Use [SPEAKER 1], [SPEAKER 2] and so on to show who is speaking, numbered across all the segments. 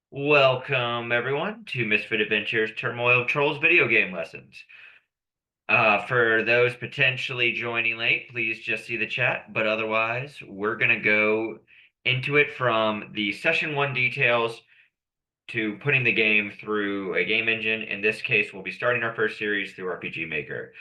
[SPEAKER 1] Welcome, everyone, to Misfit Adventures Turmoil Trolls video game lessons. For those potentially joining late, please just see the chat, but otherwise, we're going to go into it from the session one details to putting the game through a game engine. In this case, we'll be starting our first series through RPG Maker.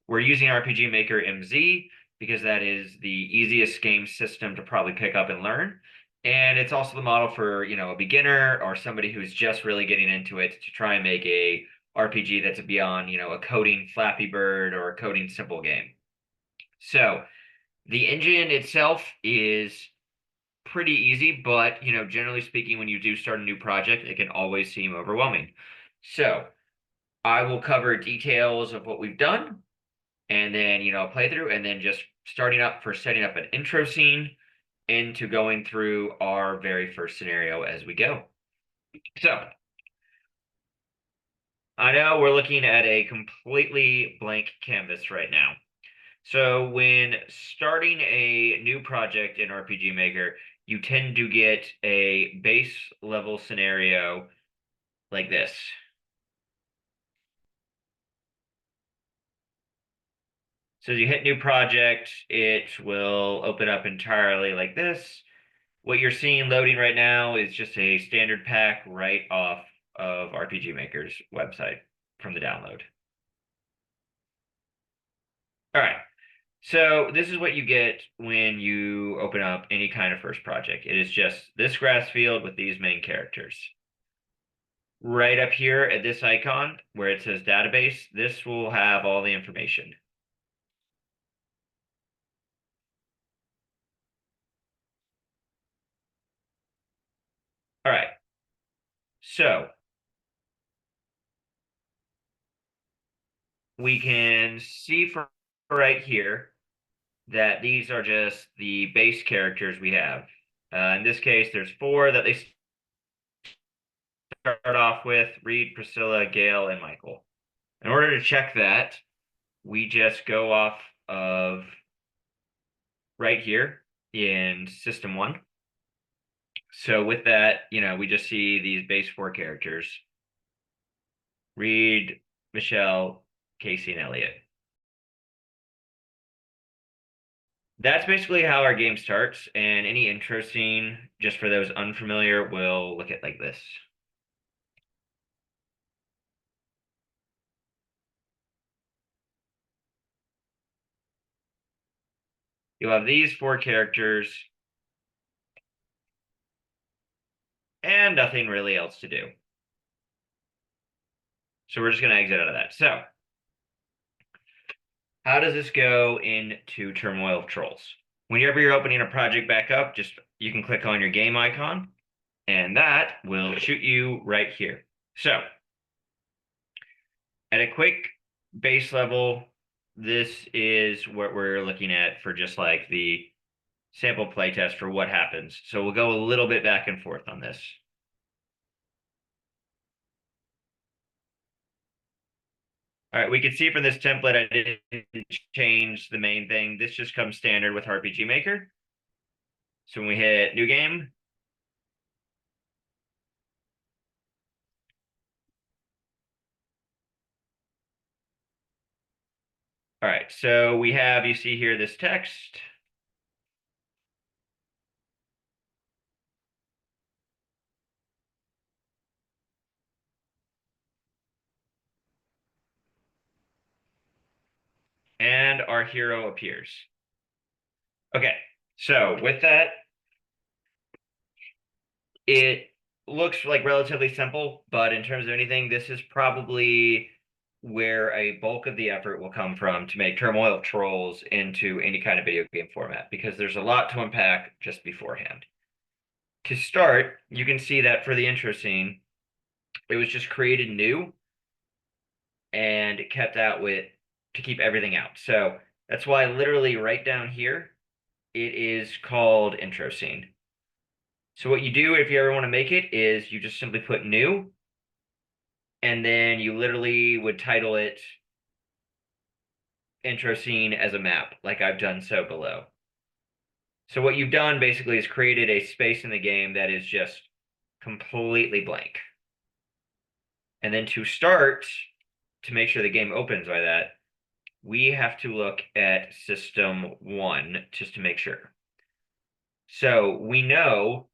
[SPEAKER 1] We're using rpgmakermz because that is the easiest game system to probably pick up and learn. And it's also the model for, a beginner or somebody who's just really getting into it to try and make a RPG that's beyond, a coding Flappy Bird or a coding simple game. So the engine itself is pretty easy, but, generally speaking, when you do start a new project, it can always seem overwhelming. So I will cover details of what we've done and then play through, and then just starting up for setting up an intro scene into going through our very first scenario as we go. So I know we're looking at a completely blank canvas right now. So when starting a new project in RPG Maker, you tend to get a base level scenario like this. So as you hit new project, it will open up entirely like this. What you're seeing loading right now is just a standard pack right off of RPG Maker's website from the download. All right. So this is what you get when you open up any kind of first project. It is just this grass field with these main characters. Right up here at this icon where it says database, this will have all the information. All right. So we can see from right here that these are just the base characters we have. In this case, there's four that they start off with: Reed, Priscilla, Gail, and Michael. In order to check that, we just go off of right here in System 1. So with that, we just see these base four characters: Reed, Michelle, Casey, and Elliot. That's basically how our game starts, and any intro scene, just for those unfamiliar, will look at like this. You'll have these four characters and nothing really else to do. So we're just going to exit out of that. So how does this go into Turmoil of Trolls? Whenever you're opening a project back up, just you can click on your game icon, and that will shoot you right here. So at a quick base level, this is what we're looking at for just like the sample playtest for what happens. So we'll go a little bit back and forth on this. All right, we can see from this template, I didn't change the main thing. This just comes standard with RPG Maker. So when we hit new game, all right, so we have, you see here, this text. And our hero appears. Okay, so with that, it looks like relatively simple, but in terms of anything, this is probably where a bulk of the effort will come from to make Turmoil of Trolls into any kind of video game format, because there's a lot to unpack just beforehand. To start, you can see that for the intro scene, it was just created new and kept out with to keep everything out. So that's why literally right down here, it is called intro scene. So what you do if you ever want to make it is you just simply put new, and then you literally would title it intro scene as a map, like I've done so below. So what you've done basically is created a space in the game that is just completely blank. And then to start, to make sure the game opens by that, we have to look at system one just to make sure. So we know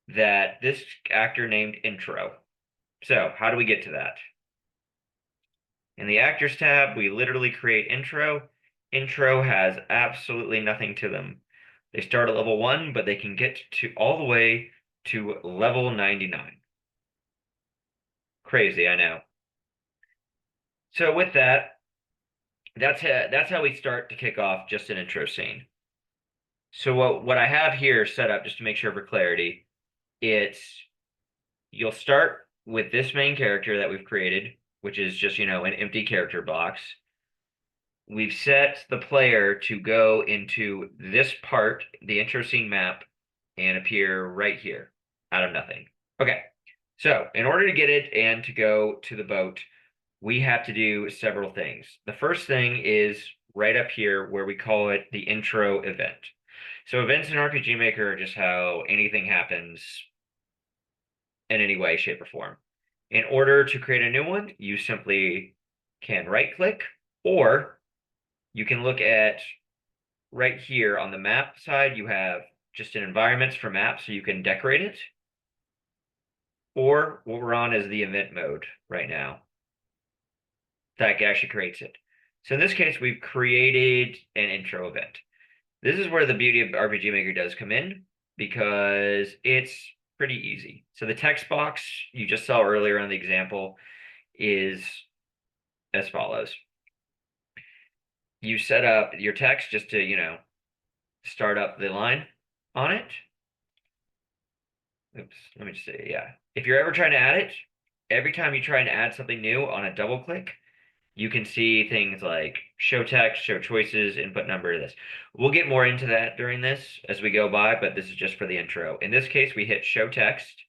[SPEAKER 1] that this actor named Intro. So how do we get to that? In the Actors tab, we literally create Intro. Intro has absolutely nothing to them. They start at level 1, but they can get to all the way to level 99. Crazy, I know. So with that, that's how we start to kick off just an intro scene. So what I have here set up just to make sure for clarity, it's you'll start with this main character that we've created, which is just, an empty character box. We've set the player to go into this part, the intro scene map, and appear right here out of nothing. Okay, so in order to get it and to go to the boat, we have to do several things. The first thing is right up here where we call it the intro event. So events in RPG Maker are just how anything happens in any way, shape, or form. In order to create a new one, you simply can right click, or you can look at right here on the map side, you have just an environments for maps, so you can decorate it. Or what we're on is the event mode right now. That actually creates it. So in this case, we've created an intro event. This is where the beauty of RPG Maker does come in because it's pretty easy. So the text box you just saw earlier on the example is as follows. You set up your text just to, start up the line on it. Oops, let me just say, yeah. If you're ever trying to add it, every time you try and add something new on a double click, you can see things like show text, show choices, input number, this. We'll get more into that during this as we go by, but this is just for the intro. In this case, we hit show text.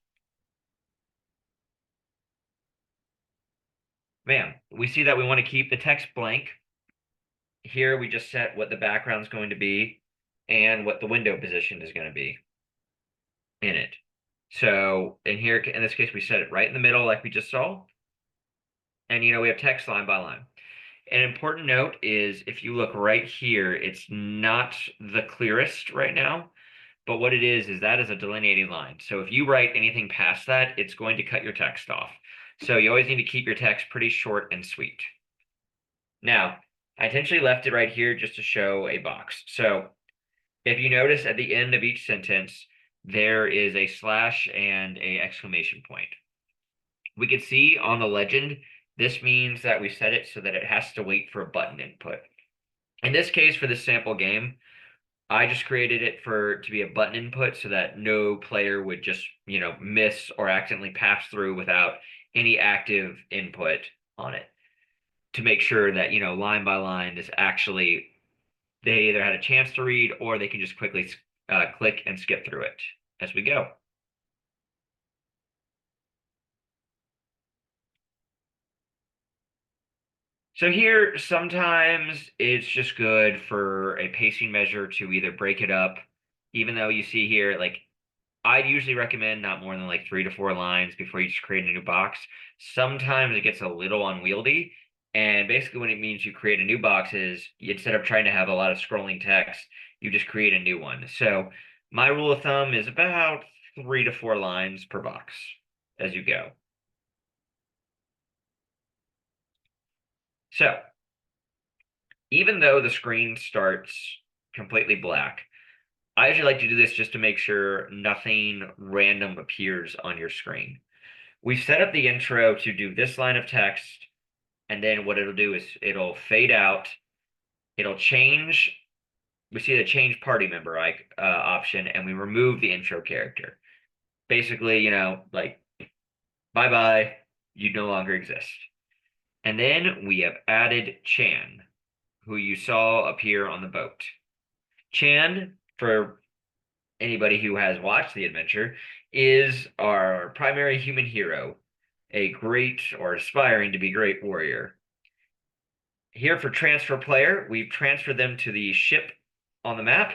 [SPEAKER 1] Bam, we see that we want to keep the text blank. Here we just set what the background is going to be and what the window position is going to be in it. So in here, in this case, we set it right in the middle like we just saw. And we have text line by line. An important note is if you look right here, it's not the clearest right now, but what it is that is a delineating line. So if you write anything past that, it's going to cut your text off. So you always need to keep your text pretty short and sweet. Now, I intentionally left it right here just to show a box. So if you notice at the end of each sentence, there is a slash and a exclamation point. We can see on the legend, this means that we set it so that it has to wait for a button input. In this case, for this sample game, I just created it to be a button input so that no player would just, miss or accidentally pass through without any active input on it to make sure that, line by line, this actually, they either had a chance to read or they can just quickly click and skip through it as we go. So here, sometimes it's just good for a pacing measure to either break it up, even though you see here, like I'd usually recommend not more than like 3 to 4 lines before you just create a new box. Sometimes it gets a little unwieldy, and basically what it means you create a new box is instead of trying to have a lot of scrolling text, you just create a new one. So my rule of thumb is about 3 to 4 lines per box as you go. So even though the screen starts completely black, I usually like to do this just to make sure nothing random appears on your screen. We've set up the intro to do this line of text, and then what it'll do is it'll fade out, it'll change. We see the change party member option, and we remove the intro character. Basically, like bye bye, you no longer exist. And then we have added Chan, who you saw appear on the boat. Chan, for anybody who has watched the adventure, is our primary human hero, a great or aspiring to be great warrior. Here for transfer player, we've transferred them to the ship on the map,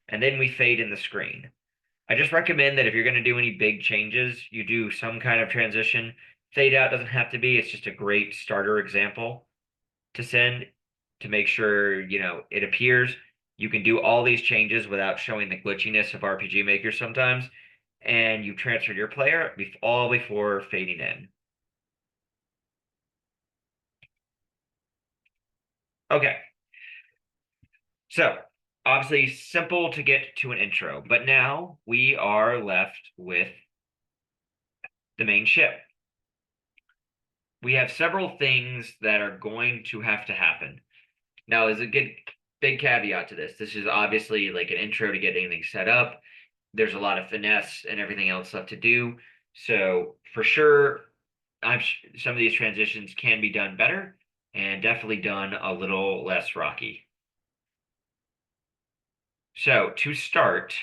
[SPEAKER 1] and then we fade in the screen. I just recommend that if you're going to do any big changes, you do some kind of transition. Fade out doesn't have to be, it's just a great starter example to send to make sure, it appears. You can do all these changes without showing the glitchiness of RPG Maker sometimes, and you transferred your player all before fading in. Okay, so obviously simple to get to an intro, but now we are left with the main ship. We have several things that are going to have to happen. Now, there's a good big caveat to this. This is obviously like an intro to get anything set up. There's a lot of finesse and everything else left to do. So for sure, some of these transitions can be done better and definitely done a little less rocky. So to start,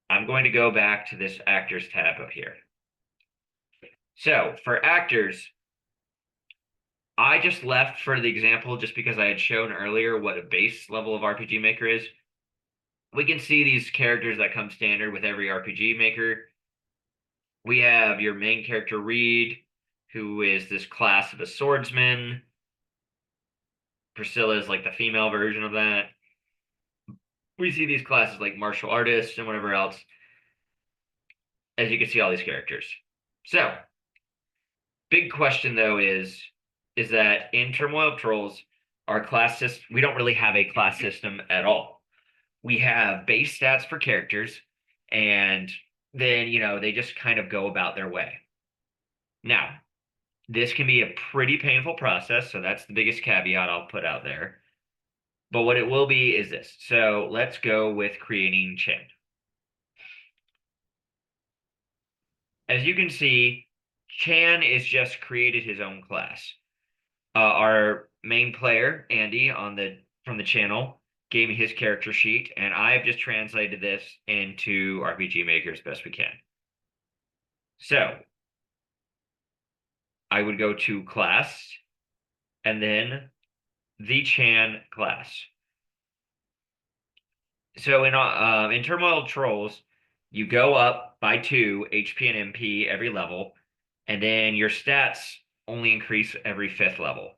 [SPEAKER 1] I'm going to go back to this actors tab up here. So for actors, I just left for the example just because I had shown earlier what a base level of RPG Maker is. We can see these characters that come standard with every RPG Maker. We have your main character, Reed, who is this class of a swordsman. Priscilla is like the female version of that. We see these classes like martial artists and whatever else. As you can see, all these characters. So, big question though is that in Turmoil Trolls, our class system, we don't really have a class system at all. We have base stats for characters, and then, they just kind of go about their way. Now, this can be a pretty painful process, so that's the biggest caveat I'll put out there. But what it will be is this. So let's go with creating Chin. As you can see, Chan is just created his own class. Our main player, Andy, from the channel, gave me his character sheet, and I've just translated this into RPG Maker as best we can. So I would go to class, and then the Chan class. So in Turmoil Trolls, you go up by 2 HP and MP every level, and then your stats only increase every 5th level.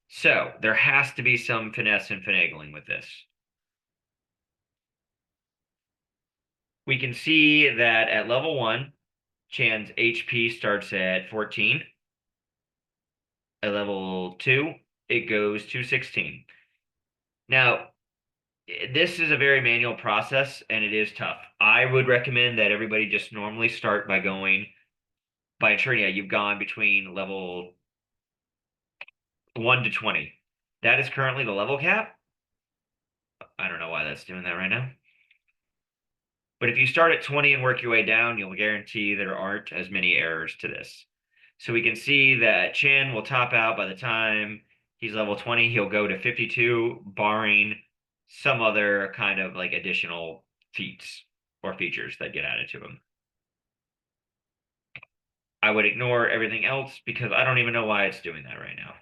[SPEAKER 1] So there has to be some finesse and finagling with this. We can see that at level 1, Chan's HP starts at 14. At level 2, it goes to 16. Now, this is a very manual process and it is tough. I would recommend that everybody just normally start by ensuring, you've gone between level 1 to 20. That is currently the level cap. I don't know why that's doing that right now. But if you start at 20 and work your way down, you'll guarantee there aren't as many errors to this. So we can see that Chan will top out by the time he's level 20. He'll go to 52, barring some other kind of like additional feats or features that get added to him. I would ignore everything else because I don't even know why it's doing that right now.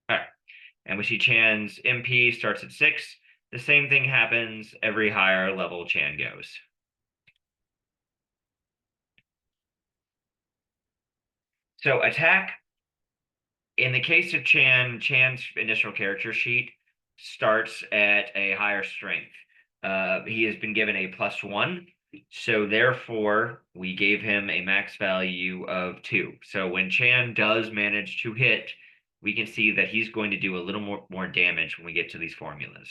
[SPEAKER 1] All right. And we see Chan's MP starts at 6. The same thing happens every higher level Chan goes. So attack, in the case of Chan's initial character sheet starts at a higher strength. He has been given a +1, so therefore we gave him a max value of 2. So when Chan does manage to hit, we can see that he's going to do a little more damage when we get to these formulas.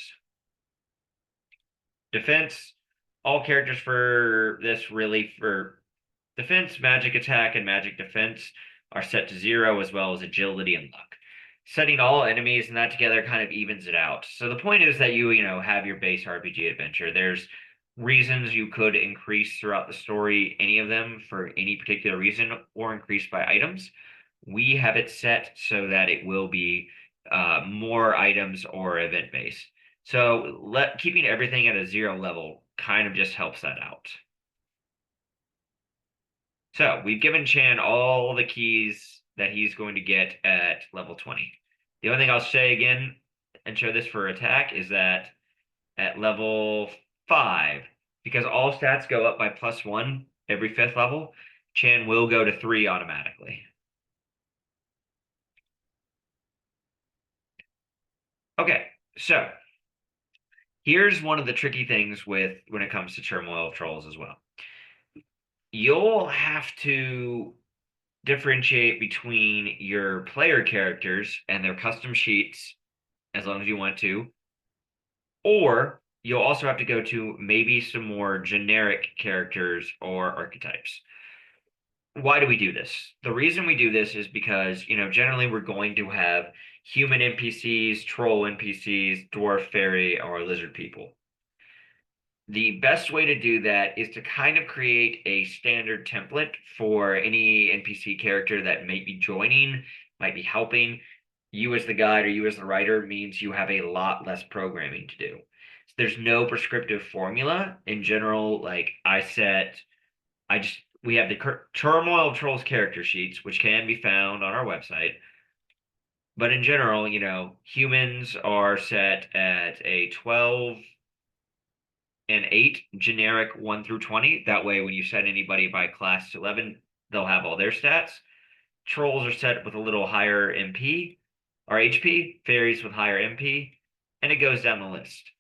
[SPEAKER 1] Defense, all characters for this really for defense, magic attack, and magic defense are set to 0, as well as agility and luck. Setting all enemies and that together kind of evens it out. So the point is that you have your base RPG adventure. There's reasons you could increase throughout the story, any of them for any particular reason, or increase by items. We have it set so that it will be more items or event based. So keeping everything at a 0 level kind of just helps that out. So we've given Chan all the keys that he's going to get at level 20. The only thing I'll say again and show this for attack is that at level 5, because all stats go up by +1 every 5th level, Chan will go to 3 automatically. Okay, so here's one of the tricky things with when it comes to Turmoil Trolls as well. You'll have to differentiate between your player characters and their custom sheets as long as you want to, or you'll also have to go to maybe some more generic characters or archetypes. Why do we do this? The reason we do this is because, generally we're going to have human NPCs, troll NPCs, dwarf, fairy, or lizard people. The best way to do that is to kind of create a standard template for any NPC character that may be joining, might be helping. You as the guide or you as the writer means you have a lot less programming to do. So there's no prescriptive formula. In general, like we have the Turmoil Trolls character sheets, which can be found on our website. But in general, humans are set at a 12 and 8 generic 1 through 20. That way, when you set anybody by class 11, they'll have all their stats. Trolls are set with a little higher MP or HP, fairies with higher MP, and it goes down the list.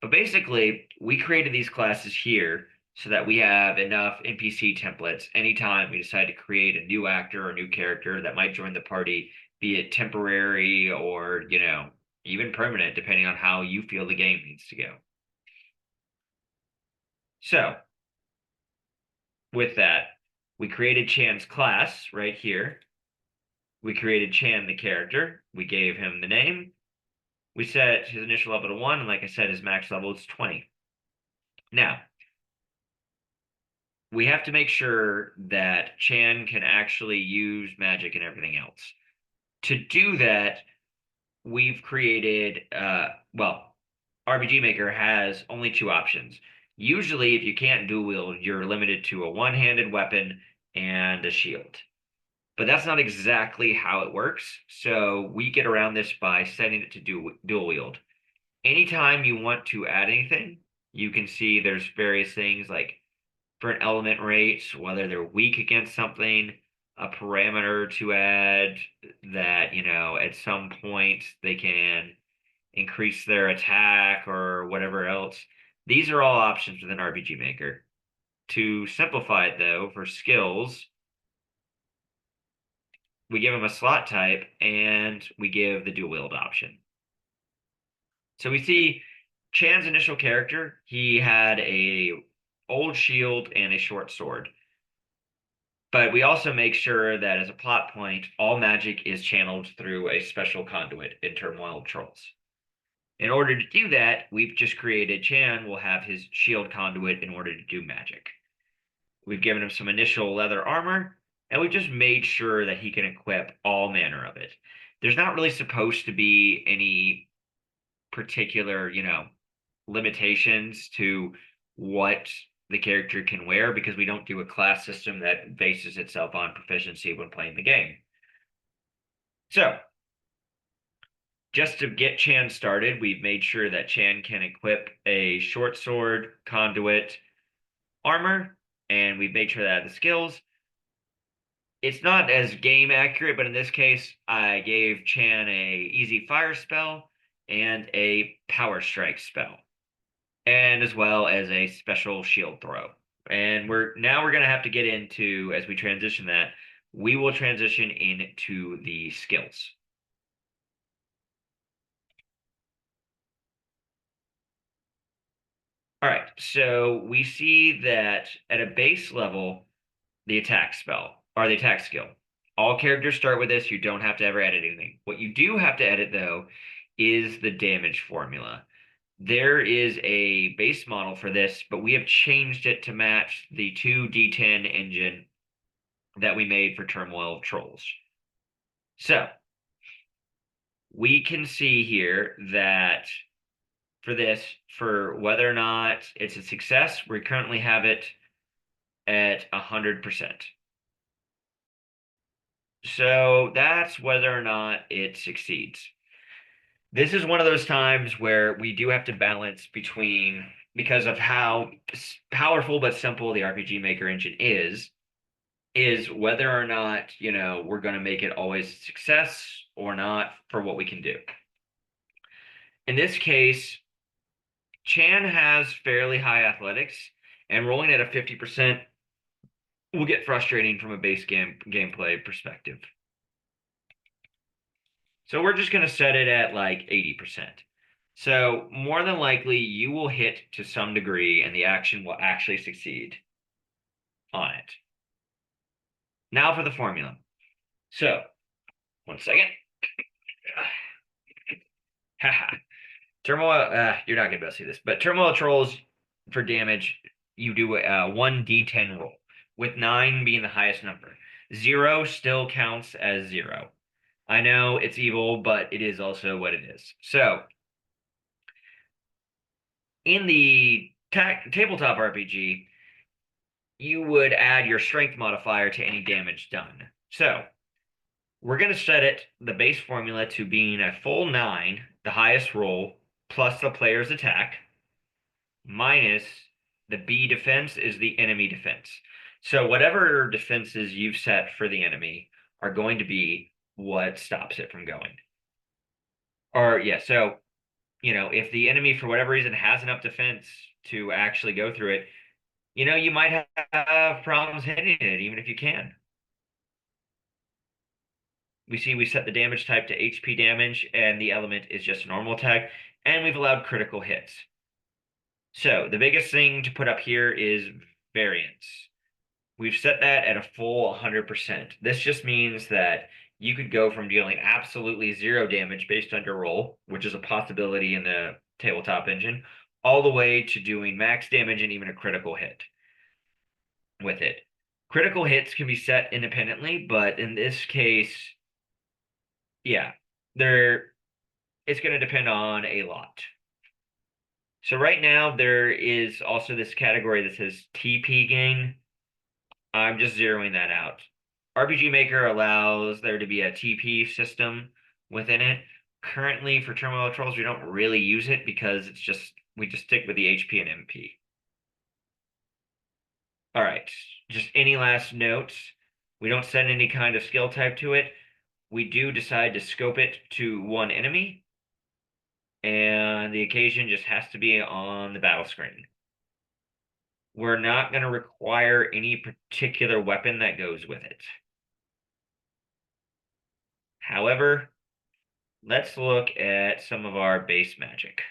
[SPEAKER 1] But basically, we created these classes here so that we have enough NPC templates anytime we decide to create a new actor or new character that might join the party, be it temporary or, even permanent, depending on how you feel the game needs to go. So, with that, we created Chan's class right here. We created Chan the character. We gave him the name. We set his initial level to 1, and like I said, his max level is 20. Now, we have to make sure that Chan can actually use magic and everything else. To do that, we've created, RPG Maker has only 2 options. Usually, if you can't dual wield, you're limited to a one-handed weapon and a shield. But that's not exactly how it works. So we get around this by setting it to dual wield. Anytime you want to add anything, you can see there's various things like for an element rates, whether they're weak against something, a parameter to add that, at some point they can increase their attack or whatever else. These are all options within RPG Maker. To simplify it though, for skills, we give them a slot type and we give the dual wield option. So we see Chan's initial character, he had a old shield and a short sword. But we also make sure that as a plot point, all magic is channeled through a special conduit in Turmoil Trolls. In order to do that, we've just created Chan will have his shield conduit in order to do magic. We've given him some initial leather armor, and we've just made sure that he can equip all manner of it. There's not really supposed to be any particular, limitations to what the character can wear because we don't do a class system that bases itself on proficiency when playing the game. So, just to get Chan started, we've made sure that Chan can equip a short sword, conduit, armor, and we've made sure that the skills. It's not as game accurate, but in this case, I gave Chan a easy fire spell and a power strike spell, and as well as a special shield throw. And we're going to have to get into, as we transition that, we will transition into the skills. All right, so we see that at a base level, the attack spell or the attack skill. All characters start with this. You don't have to ever edit anything. What you do have to edit, though, is the damage formula. There is a base model for this, but we have changed it to match the 2d10 engine that we made for Turmoil Trolls. So we can see here that for this, for whether or not it's a success, we currently have it at 100%. So that's whether or not it succeeds. This is one of those times where we do have to balance between, because of how powerful but simple the RPG Maker engine is whether or not, we're going to make it always a success or not for what we can do. In this case, Chan has fairly high athletics, and rolling at a 50% will get frustrating from a base gameplay perspective. So we're just going to set it at like 80%. So more than likely, you will hit to some degree, and the action will actually succeed on it. Now for the formula. So, one second. Haha. Turmoil, you're not going to be able to see this, but Turmoil Trolls for damage, you do a 1d10 roll, with 9 being the highest number. 0 still counts as 0. I know it's evil, but it is also what it is. So, in the tabletop RPG, you would add your strength modifier to any damage done. So, we're going to set the base formula to being a full 9, the highest roll, plus the player's attack, minus the B defense is the enemy defense. So whatever defenses you've set for the enemy are going to be what stops it from going. Or yeah, so if the enemy for whatever reason has enough defense to actually go through it, you might have problems hitting it even if you can. We set the damage type to HP damage, and the element is just a normal attack, and we've allowed critical hits. So the biggest thing to put up here is variance. We've set that at a full 100%. This just means that you could go from dealing absolutely 0 damage based on your roll, which is a possibility in the tabletop engine, all the way to doing max damage and even a critical hit with it. Critical hits can be set independently, but in this case, yeah, it's going to depend on a lot. So right now there is also this category that says TP gain. I'm just zeroing that out. RPG Maker allows there to be a TP system within it. Currently, for Turmoil Trolls, we don't really use it because we just stick with the HP and MP. All right, just any last notes? We don't set any kind of skill type to it. We do decide to scope it to one enemy, and the occasion just has to be on the battle screen. We're not going to require any particular weapon that goes with it. However, let's look at some of our base magic.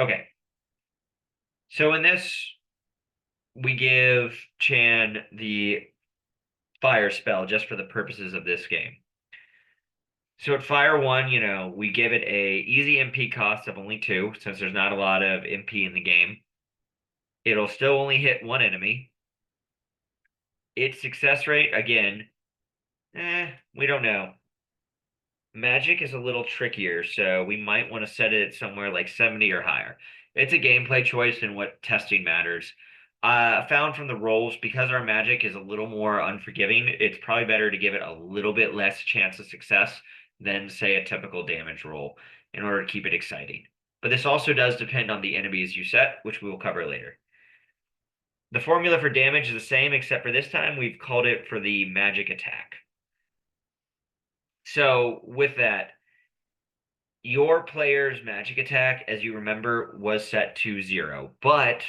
[SPEAKER 1] Okay. So in this, we give Chan the fire spell just for the purposes of this game. So at Fire 1, we give it a easy MP cost of only 2, since there's not a lot of MP in the game. It'll still only hit one enemy. Its success rate, again, we don't know. Magic is a little trickier, so we might want to set it somewhere like 70 or higher. It's a gameplay choice and what testing matters. Found from the rolls, because our magic is a little more unforgiving, it's probably better to give it a little bit less chance of success than, say, a typical damage roll in order to keep it exciting. But this also does depend on the enemies you set, which we will cover later. The formula for damage is the same, except for this time we've called it for the magic attack. So with that, your player's magic attack, as you remember, was set to 0, but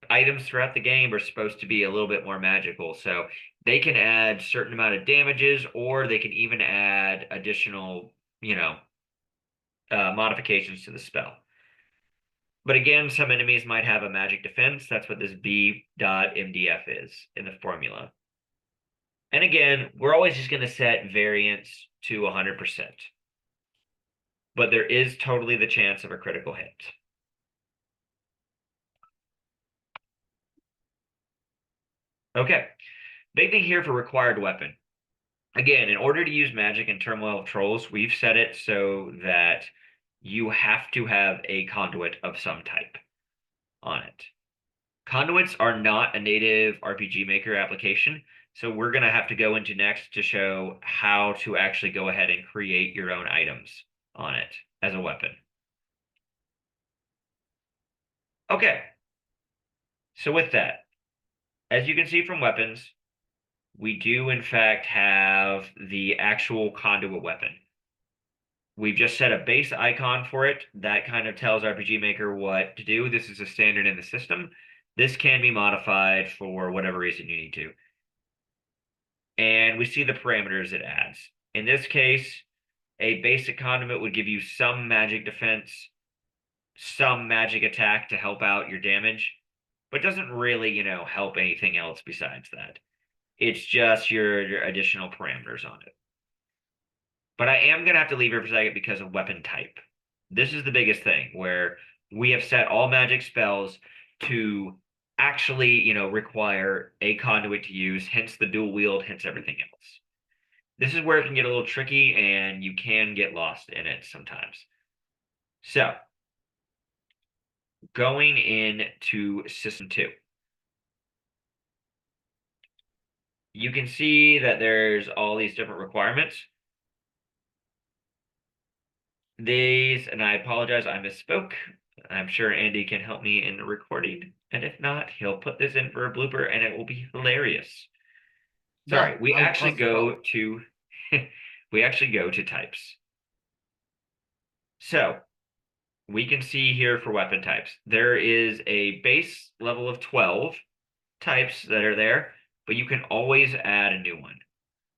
[SPEAKER 1] items throughout the game are supposed to be a little bit more magical. So they can add certain amount of damages, or they can even add additional, modifications to the spell. But again, some enemies might have a magic defense. That's what this B.MDF is in the formula. And again, we're always just going to set variance to 100%. But there is totally the chance of a critical hit. Okay, big thing here for required weapon. Again, in order to use magic in Turmoil of Trolls, we've set it so that you have to have a conduit of some type on it. Conduits are not a native RPG Maker application, so we're going to have to go into next to show how to actually go ahead and create your own items on it as a weapon. Okay, so with that, as you can see from weapons, we do in fact have the actual conduit weapon. We've just set a base icon for it. That kind of tells RPG Maker what to do. This is a standard in the system. This can be modified for whatever reason you need to. And we see the parameters it adds. In this case, a basic condiment would give you some magic defense, some magic attack to help out your damage, but doesn't really, help anything else besides that. It's just your additional parameters on it. But I am going to have to leave it for a second because of weapon type. This is the biggest thing where we have set all magic spells to actually, require a conduit to use, hence the dual wield, hence everything else. This is where it can get a little tricky and you can get lost in it sometimes. So, going into System 2. You can see that there's all these different requirements. These, and I apologize, I misspoke. I'm sure Andy can help me in the recording. And if not, he'll put this in for a blooper and it will be hilarious. Sorry,
[SPEAKER 2] Yeah,
[SPEAKER 1] we actually go to types. So we can see here for weapon types, there is a base level of 12 types that are there, but you can always add a new one.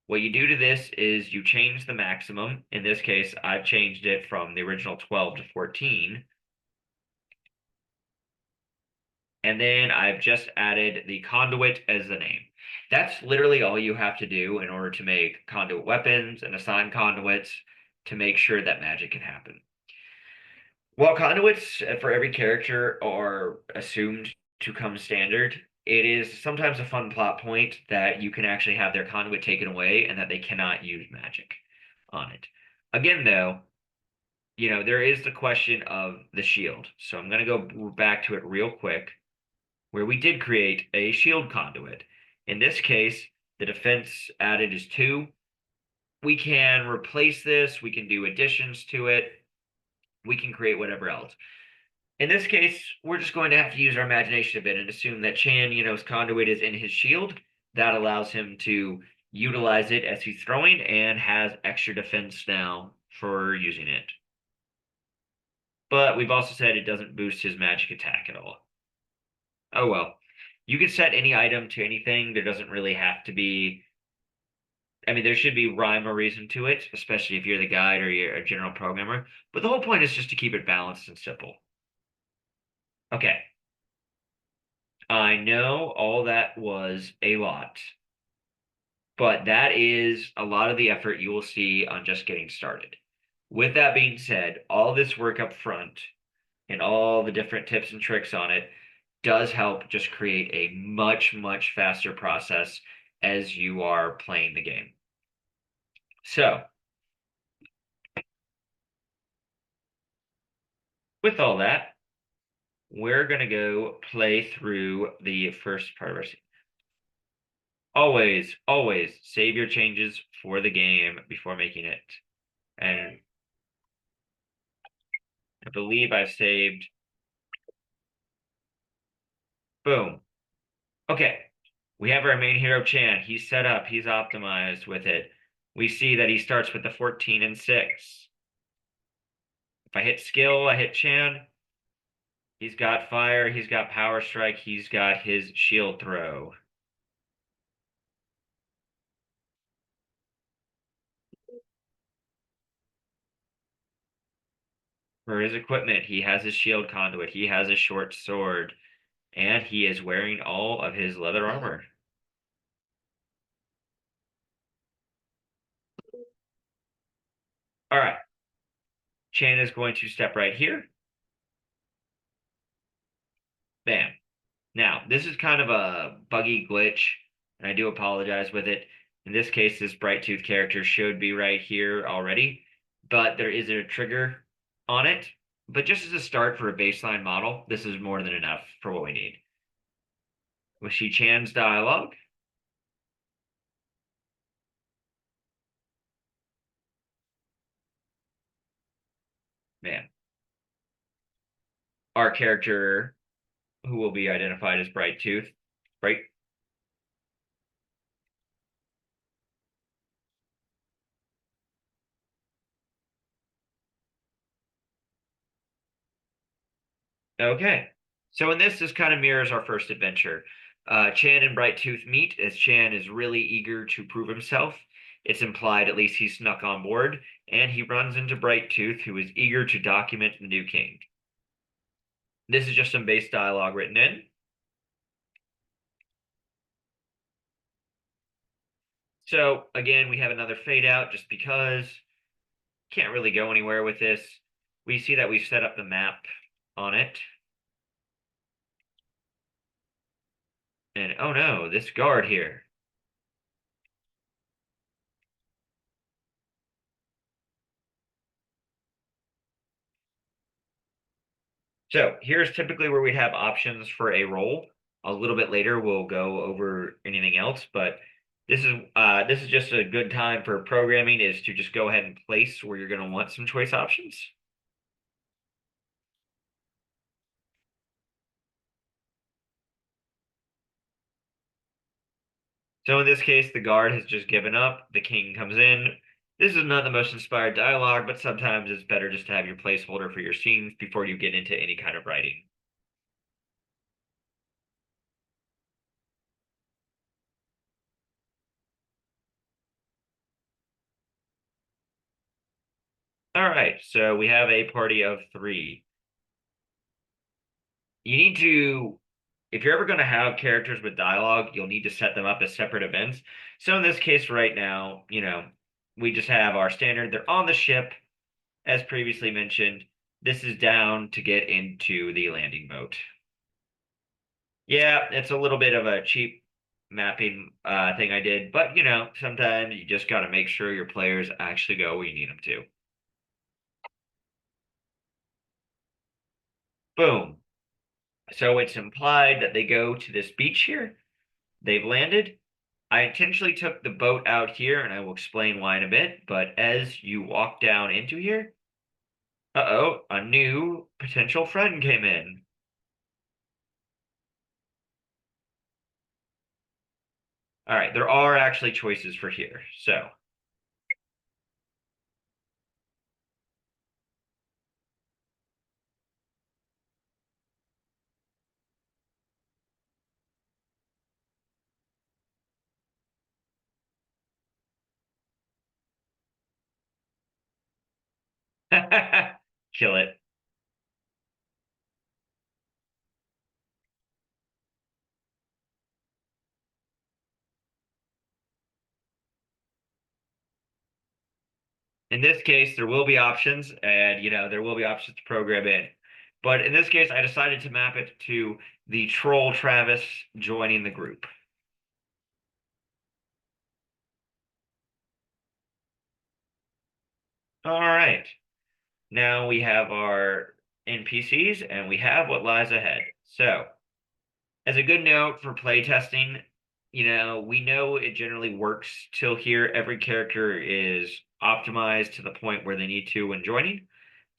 [SPEAKER 1] What you do to this is you change the maximum. In this case, I've changed it from the original 12 to 14. And then I've just added the conduit as the name. That's literally all you have to do in order to make conduit weapons and assign conduits to make sure that magic can happen. While conduits for every character are assumed to come standard, it is sometimes a fun plot point that you can actually have their conduit taken away and that they cannot use magic on it. Again, though, there is the question of the shield. So I'm going to go back to it real quick, where we did create a shield conduit. In this case, the defense added is 2. We can replace this, we can do additions to it, we can create whatever else. In this case, we're just going to have to use our imagination a bit and assume that Chan, conduit is in his shield. That allows him to utilize it as he's throwing and has extra defense now for using it. But we've also said it doesn't boost his magic attack at all. Oh well. You can set any item to anything. There doesn't really have to be. I mean, there should be rhyme or reason to it, especially if you're the guide or you're a general programmer. But the whole point is just to keep it balanced and simple. Okay. I know all that was a lot, but that is a lot of the effort you will see on just getting started. With that being said, all this work up front and all the different tips and tricks on it does help just create a much, much faster process as you are playing the game. So, with all that, we're going to go play through the first part of our scene. Always, always save your changes for the game before making it. And I believe I've saved. Boom. Okay. We have our main hero, Chan. He's set up. He's optimized with it. We see that he starts with the 14 and 6. If I hit skill, I hit Chan. He's got fire. He's got power strike. He's got his shield throw. For his equipment, he has his shield conduit. He has a short sword. And he is wearing all of his leather armor. All right. Chan is going to step right here. Bam. Now, this is kind of a buggy glitch, and I do apologize with it. In this case, this Bright Tooth character should be right here already, but there is a trigger on it. But just as a start for a baseline model, this is more than enough for what we need. Was she Chan's dialogue? Man, our character who will be identified as Bright Tooth, right? Okay. So in this kind of mirrors our first adventure. Chan and Bright Tooth meet as Chan is really eager to prove himself. It's implied at least he snuck on board, and he runs into Bright Tooth, who is eager to document the new king. This is just some base dialogue written in. So again, we have another fade out just because can't really go anywhere with this. We see that we've set up the map on it. And oh no, this guard here. So here's typically where we have options for a role. A little bit later, we'll go over anything else, but this is just a good time for programming is to just go ahead and place where you're going to want some choice options. So in this case, the guard has just given up. The king comes in. This is not the most inspired dialogue, but sometimes it's better just to have your placeholder for your scenes before you get into any kind of writing. All right, so we have a party of three. You need to, if you're ever going to have characters with dialogue, you'll need to set them up as separate events. So in this case, right now, we just have our standard. They're on the ship, as previously mentioned. This is down to get into the landing boat. Yeah, it's a little bit of a cheap mapping thing I did, but sometimes you just got to make sure your players actually go where you need them to. Boom. So it's implied that they go to this beach here. They've landed. I intentionally took the boat out here, and I will explain why in a bit. But as you walk down into here, uh-oh, a new potential friend came in. All right, there are actually choices for here. So, kill it. In this case, there will be options, and there will be options to program in. But in this case, I decided to map it to the troll Travis joining the group. All right. Now we have our NPCs and we have what lies ahead. So, as a good note for playtesting, we know it generally works till here. Every character is optimized to the point where they need to when joining.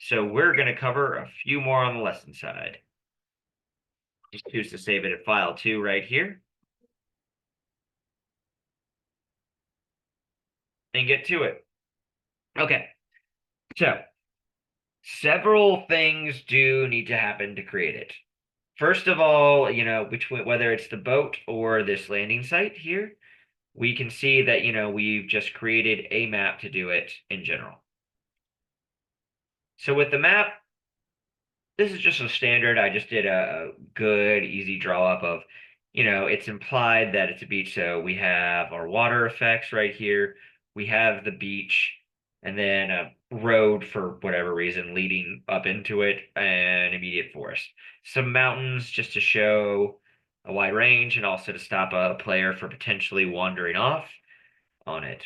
[SPEAKER 1] So we're going to cover a few more on the lesson side. Just choose to save it at file 2 right here and get to it. Okay, so several things do need to happen to create it. First of all, between whether it's the boat or this landing site here, we can see that, we've just created a map to do it in general. So with the map, this is just a standard. I just did a good, easy draw up of, it's implied that it's a beach. So we have our water effects right here. We have the beach and then a road for whatever reason leading up into it and immediate forest. Some mountains just to show a wide range and also to stop a player from potentially wandering off on it.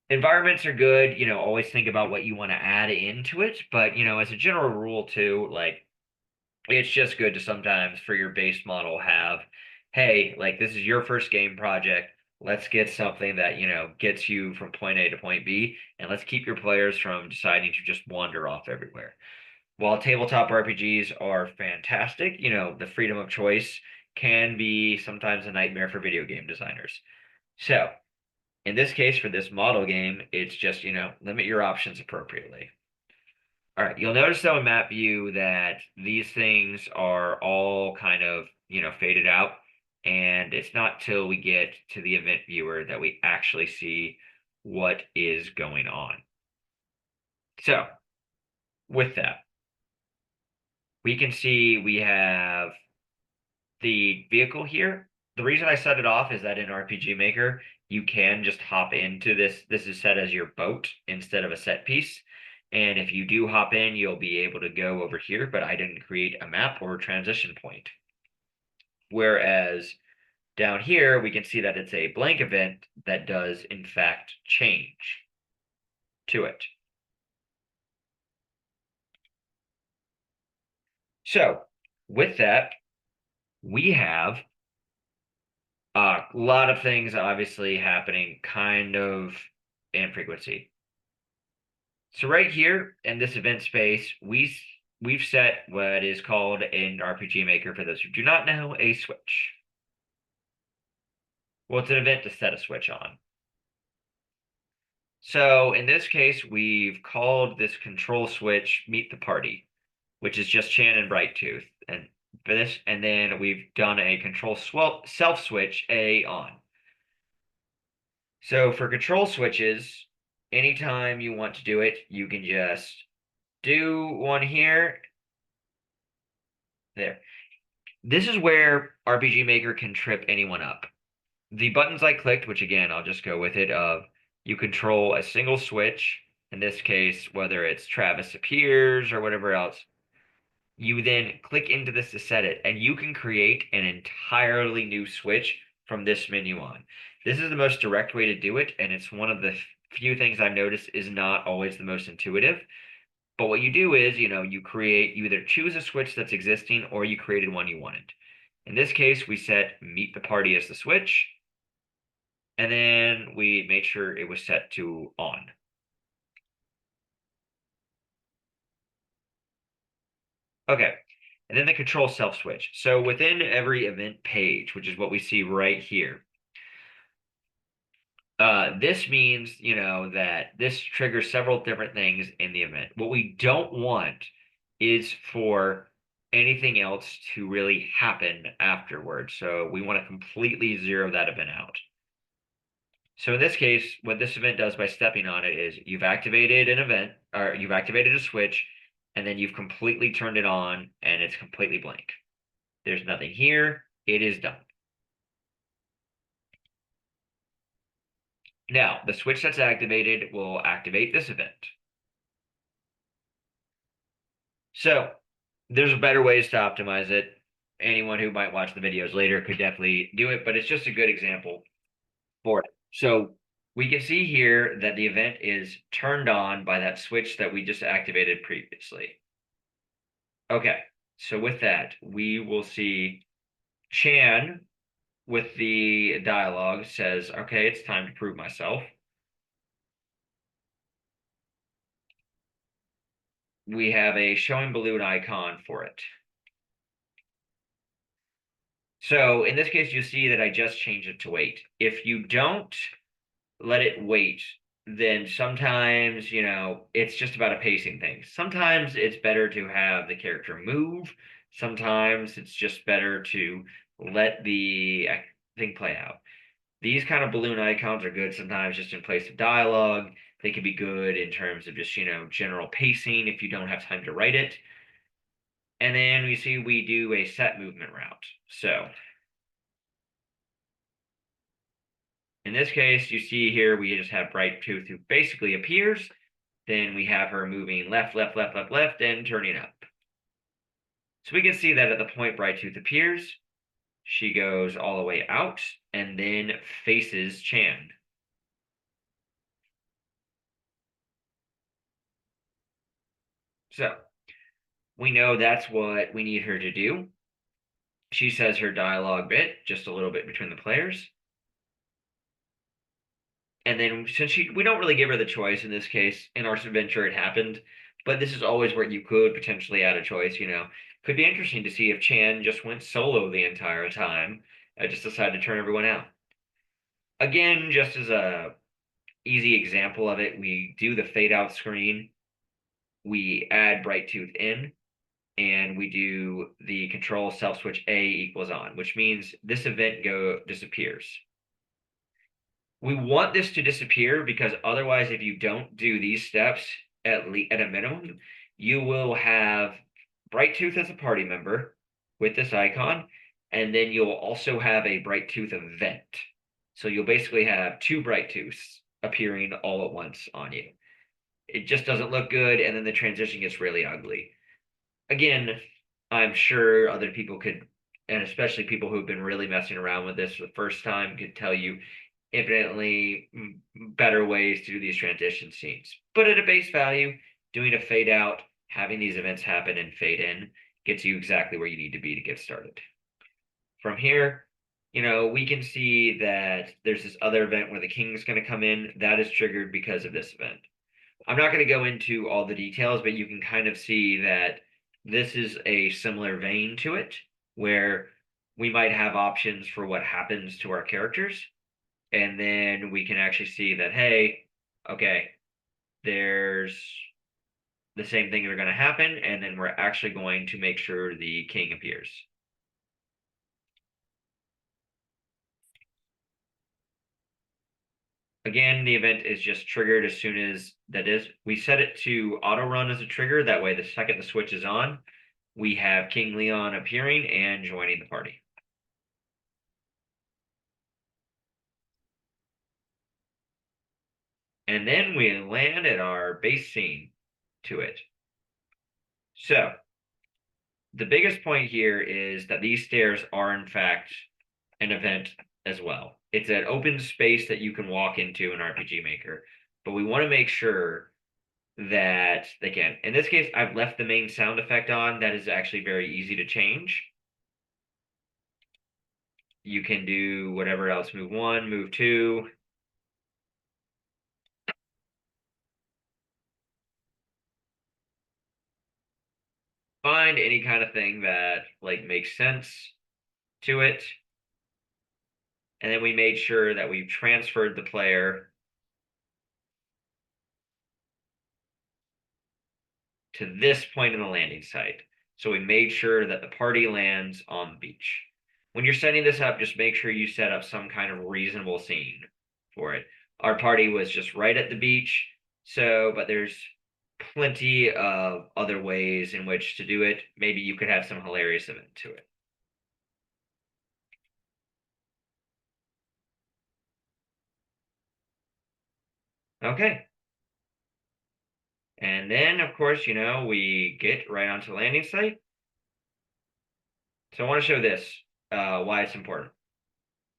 [SPEAKER 1] Environments are good, always think about what you want to add into it, but as a general rule too, like it's just good to sometimes for your base model have hey, like this is your first game project. Let's get something that, gets you from point A to point B, and let's keep your players from deciding to just wander off everywhere. While tabletop RPGs are fantastic, the freedom of choice can be sometimes a nightmare for video game designers. So, in this case, for this model game, it's just, limit your options appropriately. All right, you'll notice though in map view that these things are all kind of, faded out. And it's not till we get to the event viewer that we actually see what is going on. So, with that, we can see we have the vehicle here. The reason I set it off is that in RPG Maker, you can just hop into this. This is set as your boat instead of a set piece. And if you do hop in, you'll be able to go over here, but I didn't create a map or a transition point. Whereas down here, we can see that it's a blank event that does, in fact, change to it. So with that, we have a lot of things obviously happening kind of in frequency. So right here in this event space, we've set what is called in RPG Maker, for those who do not know, a switch. Well, it's an event to set a switch on. So in this case, we've called this control switch meet the party, which is just Chan and Brighttooth. And for this, and then we've done a control self switch A on. So for control switches, anytime you want to do it, you can just do one here. There. This is where RPG Maker can trip anyone up. The buttons I clicked, which again, I'll just go with it, of you control a single switch, in this case, whether it's Travis appears or whatever else, you then click into this to set it, and you can create an entirely new switch from this menu on. This is the most direct way to do it, and it's one of the few things I've noticed is not always the most intuitive. But what you do is, you either choose a switch that's existing or you created one you wanted. In this case, we set meet the party as the switch, and then we made sure it was set to on. Okay, and then the control self switch. So within every event page, which is what we see right here, this means, that this triggers several different things in the event. What we don't want is for anything else to really happen afterwards. So we want to completely zero that event out. So in this case, what this event does by stepping on it is you've activated an event, or you've activated a switch, and then you've completely turned it on, and it's completely blank. There's nothing here. It is done. Now, the switch that's activated will activate this event. So there's better ways to optimize it. Anyone who might watch the videos later could definitely do it, but it's just a good example for it. So we can see here that the event is turned on by that switch that we just activated previously. Okay, so with that, we will see Chan with the dialogue says, okay, it's time to prove myself. We have a showing balloon icon for it. So in this case, you see that I just changed it to wait. If you don't let it wait, then sometimes, it's just about a pacing thing. Sometimes it's better to have the character move. Sometimes it's just better to let the thing play out. These kind of balloon icons are good sometimes just in place of dialogue. They can be good in terms of just, general pacing if you don't have time to write it. And then we see we do a set movement route. So in this case, you see here we just have Brighttooth who basically appears. Then we have her moving left, left, left, left, left, and turning up. So we can see that at the point Brighttooth appears, she goes all the way out and then faces Chan. So we know that's what we need her to do. She says her dialogue bit, just a little bit between the players. And then since we don't really give her the choice in this case, in our adventure it happened, but this is always where you could potentially add a choice, Could be interesting to see if Chan just went solo the entire time, just decided to turn everyone out. Again, just as a easy example of it, we do the fade out screen, we add Bright Tooth in, and we do the control self switch A equals on, which means this event disappears. We want this to disappear because otherwise, if you don't do these steps at a minimum, you will have Bright Tooth as a party member with this icon, and then you'll also have a Bright Tooth event. So you'll basically have two Bright Tooths appearing all at once on you. It just doesn't look good, and then the transition gets really ugly. Again, I'm sure other people could, and especially people who've been really messing around with this for the first time, could tell you infinitely better ways to do these transition scenes. But at a base value, doing a fade out, having these events happen and fade in gets you exactly where you need to be to get started. From here, we can see that there's this other event where the king is going to come in. That is triggered because of this event. I'm not going to go into all the details, but you can kind of see that this is a similar vein to it, where we might have options for what happens to our characters. And then we can actually see that, hey, okay, there's the same things are going to happen. And then we're actually going to make sure the king appears. Again, the event is just triggered as soon as we set it to auto run as a trigger. That way, the second the switch is on, we have King Leon appearing and joining the party. And then we land at our base scene to it. So the biggest point here is that these stairs are in fact an event as well. It's an open space that you can walk into in RPG Maker, but we want to make sure that they can. In this case, I've left the main sound effect on. That is actually very easy to change. You can do whatever else, move 1, move 2. Find any kind of thing that makes sense to it. And then we made sure that we've transferred the player to this point in the landing site. So we made sure that the party lands on the beach. When you're setting this up, just make sure you set up some kind of reasonable scene for it. Our party was just right at the beach, but there's plenty of other ways in which to do it. Maybe you could have some hilarious event to it. Okay. And then, of course, we get right onto the landing site. So I want to show this, why it's important.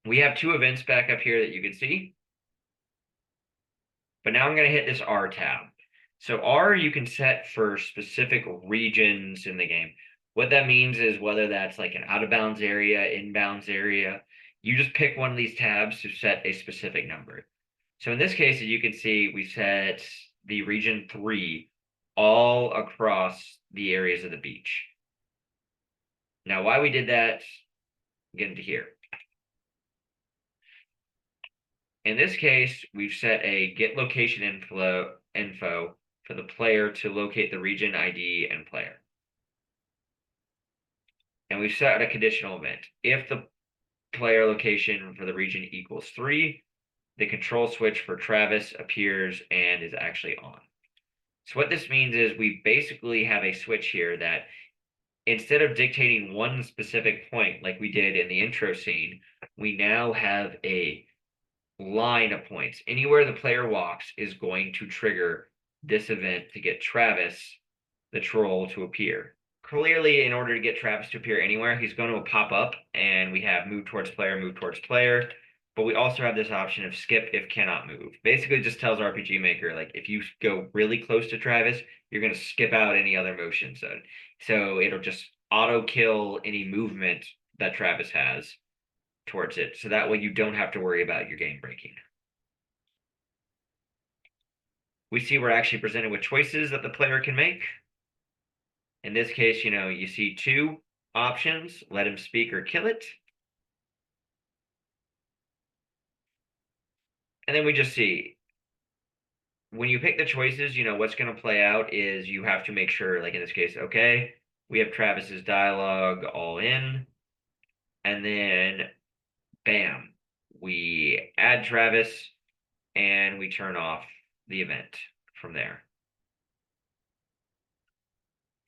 [SPEAKER 1] We have two events back up here that you can see. But now I'm going to hit this R tab. So R you can set for specific regions in the game. What that means is whether that's like an out of bounds area, inbounds area, you just pick one of these tabs to set a specific number. So in this case, as you can see, we set the region 3 all across the areas of the beach. Now, why we did that, get into here. In this case, we've set a get location info for the player to locate the region ID and player. And we've set a conditional event. If the player location for the region equals 3, the control switch for Travis appears and is actually on. So what this means is we basically have a switch here that instead of dictating one specific point like we did in the intro scene, we now have a line of points. Anywhere the player walks is going to trigger this event to get Travis, the troll, to appear. Clearly, in order to get Travis to appear anywhere, he's going to pop up, and we have move towards player, but we also have this option of skip if cannot move. Basically, just tells RPG Maker, if you go really close to Travis, you're going to skip out any other motion zone. So it'll just auto kill any movement that Travis has towards it. So that way you don't have to worry about your game breaking. We see we're actually presented with choices that the player can make. In this case, you see two options: let him speak or kill it. And then we just see when you pick the choices, what's going to play out is you have to make sure, like in this case, okay, we have Travis's dialogue all in, and then bam, we add Travis and we turn off the event from there.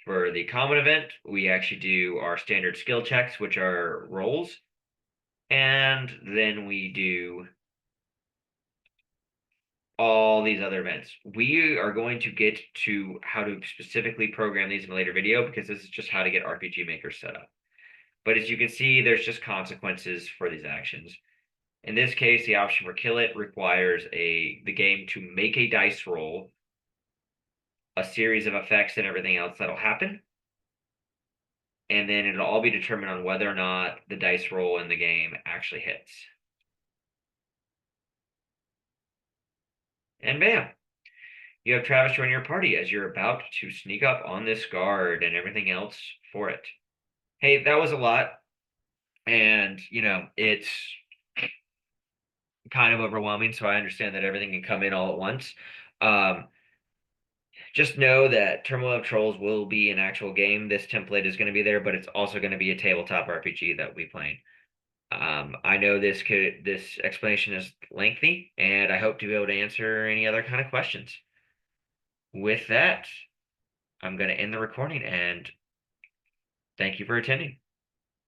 [SPEAKER 1] For the common event, we actually do our standard skill checks, which are rolls, and then we do all these other events. We are going to get to how to specifically program these in a later video because this is just how to get RPG Maker set up. But as you can see, there's just consequences for these actions. In this case, the option for kill it requires the game to make a dice roll, a series of effects and everything else that'll happen. And then it'll all be determined on whether or not the dice roll in the game actually hits. And bam, you have Travis join your party as you're about to sneak up on this guard and everything else for it. Hey, that was a lot. And, it's kind of overwhelming. So I understand that everything can come in all at once. Um, just know that Turmoil of Trolls will be an actual game. This template is going to be there, but it's also going to be a tabletop RPG that we play. I know this explanation is lengthy, and I hope to be able to answer any other kind of questions. With that, I'm going to end the recording and thank you for attending.